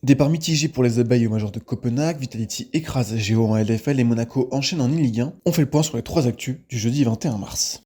Départ mitigé pour les abeilles au major de Copenhague, Vitality écrase Géo en LFL et Monaco enchaîne en Ligue 1. On fait le point sur les 3 actus du jeudi 21 mars.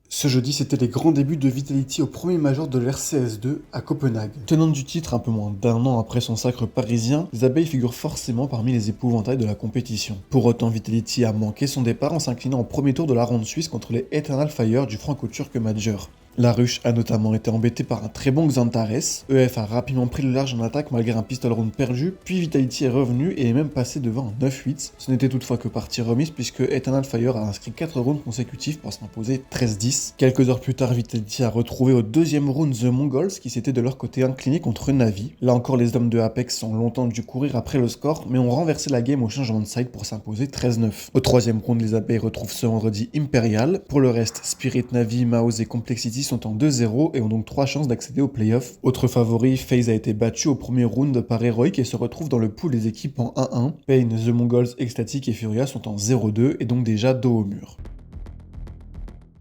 Ce jeudi, c'était les grands débuts de Vitality au premier major de l'RCS2 à Copenhague. Tenante du titre un peu moins d'1 an après son sacre parisien, les abeilles figurent forcément parmi les épouvantails de la compétition. Pour autant, Vitality a manqué son départ en s'inclinant au premier tour de la ronde suisse contre les Eternal Fire du franco-turc Major. La ruche a notamment été embêtée par un très bon Xantares, EF a rapidement pris le large en attaque malgré un pistol round perdu, puis Vitality est revenu et est même passé devant en 9-8. Ce n'était toutefois que partie remise puisque Eternal Fire a inscrit 4 rounds consécutifs pour s'imposer 13-10. Quelques heures plus tard, Vitality a retrouvé au deuxième round The Mongols qui s'étaient de leur côté inclinés contre Navi. Là encore, les hommes de Apex ont longtemps dû courir après le score, mais ont renversé la game au changement de side pour s'imposer 13-9. Au troisième round, les abeilles retrouvent ce vendredi Imperial. Pour le reste, Spirit, Navi, Maos et Complexity sont en 2-0 et ont donc 3 chances d'accéder aux playoffs. Autre favori, FaZe a été battu au premier round par Heroic et se retrouve dans le pool des équipes en 1-1. Pain, The Mongols, Ecstatic et Furia sont en 0-2 et donc déjà dos au mur.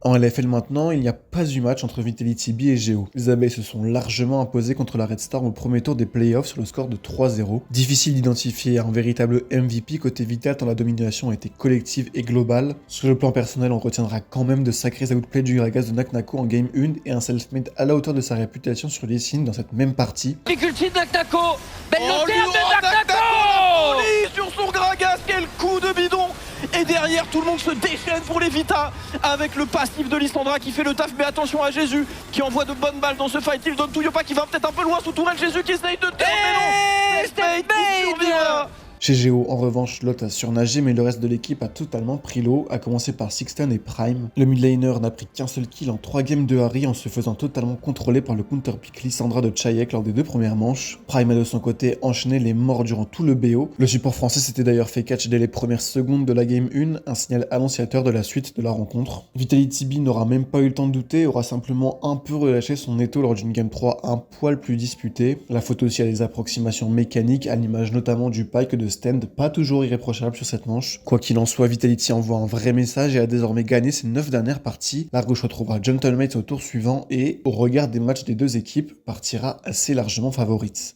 En LFL maintenant, il n'y a pas eu match entre Vitality B et Géo. Les abeilles se sont largement imposées contre la Red Star au premier tour des playoffs sur le score de 3-0. Difficile d'identifier un véritable MVP côté Vital tant la domination a été collective et globale. Sur le plan personnel, on retiendra quand même de sacrés outplays du Gragas de Naknako en game 1 et un self-made à la hauteur de sa réputation sur les signes dans cette même partie. Difficulté de Naknako. Belle lanterne de Naknako sur son Gragas, quel coup de bidon. Et derrière, tout le monde se déchaîne pour les Vita avec le passif de Lissandra qui fait le taf. Mais attention à Jésus qui envoie de bonnes balles dans ce fight. Il donne Touyopa qui va peut-être un peu loin sous tourelle. Jésus qui essaye de turn, mais non. Qui survivra. Chez Géo, en revanche, Lot a surnagé, mais le reste de l'équipe a totalement pris l'eau, à commencer par Sixten et Prime. Le midlaner n'a pris qu'un seul kill en 3 games de Harry en se faisant totalement contrôler par le counterpick Lissandra de Chayek lors des 2 premières manches. Prime a de son côté enchaîné les morts durant tout le BO. Le support français s'était d'ailleurs fait catch dès les premières secondes de la game 1, un signal annonciateur de la suite de la rencontre. Vitality B n'aura même pas eu le temps de douter, aura simplement un peu relâché son étau lors d'une game 3 un poil plus disputée. La faute aussi à des approximations mécaniques, à l'image notamment du Pike de Stand, pas toujours irréprochable sur cette manche. Quoi qu'il en soit, Vitality envoie un vrai message et a désormais gagné ses 9 dernières parties. La gauche retrouvera Gentlemates au tour suivant et, au regard des matchs des deux équipes, partira assez largement favorite.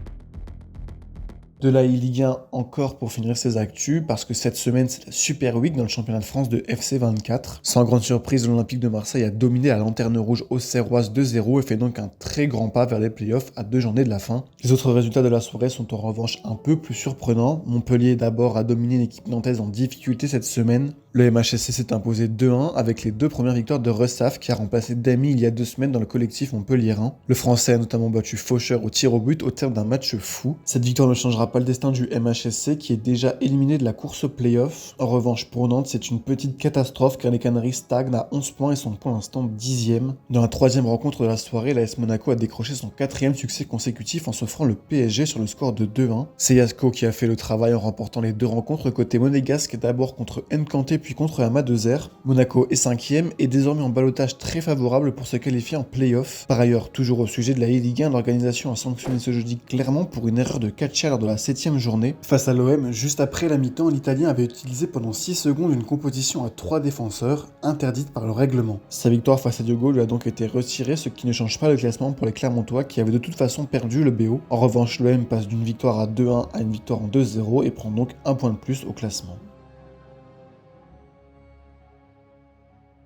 De la Ligue 1 encore pour finir ses actus, parce que cette semaine c'est la Super Week dans le championnat de France de FC 24. Sans grande surprise, l'Olympique de Marseille a dominé la Lanterne Rouge auxerroise 2-0 et fait donc un très grand pas vers les playoffs à 2 journées de la fin. Les autres résultats de la soirée sont en revanche un peu plus surprenants. Montpellier d'abord a dominé l'équipe nantaise en difficulté cette semaine. Le MHSC s'est imposé 2-1 avec les 2 premières victoires de Ressaf qui a remplacé Damy il y a 2 semaines dans le collectif montpelliérain. Le Français a notamment battu Faucheur au tir au but au terme d'un match fou. Cette victoire ne changera pas le destin du MHSC qui est déjà éliminé de la course au play-off. En revanche pour Nantes, c'est une petite catastrophe car les Canaries stagnent à 11 points et sont pour l'instant 10e. Dans la 3e rencontre de la soirée, l'AS Monaco a décroché son 4e succès consécutif en s'offrant le PSG sur le score de 2-1. C'est Yasko qui a fait le travail en remportant les 2 rencontres côté monégasque, d'abord contre Nkanté puis contre Amadezer. Monaco est 5e et désormais en ballottage très favorable pour se qualifier en play-off. Par ailleurs, toujours au sujet de la Ligue 1, l'organisation a sanctionné ce jeudi clairement pour une erreur de Caccia lors de la 7e journée. Face à l'OM, juste après la mi-temps, l'Italien avait utilisé pendant 6 secondes une composition à 3 défenseurs, interdite par le règlement. Sa victoire face à Diogo lui a donc été retirée, ce qui ne change pas le classement pour les Clermontois qui avaient de toute façon perdu le BO. En revanche, l'OM passe d'une victoire à 2-1 à une victoire en 2-0 et prend donc un point de plus au classement.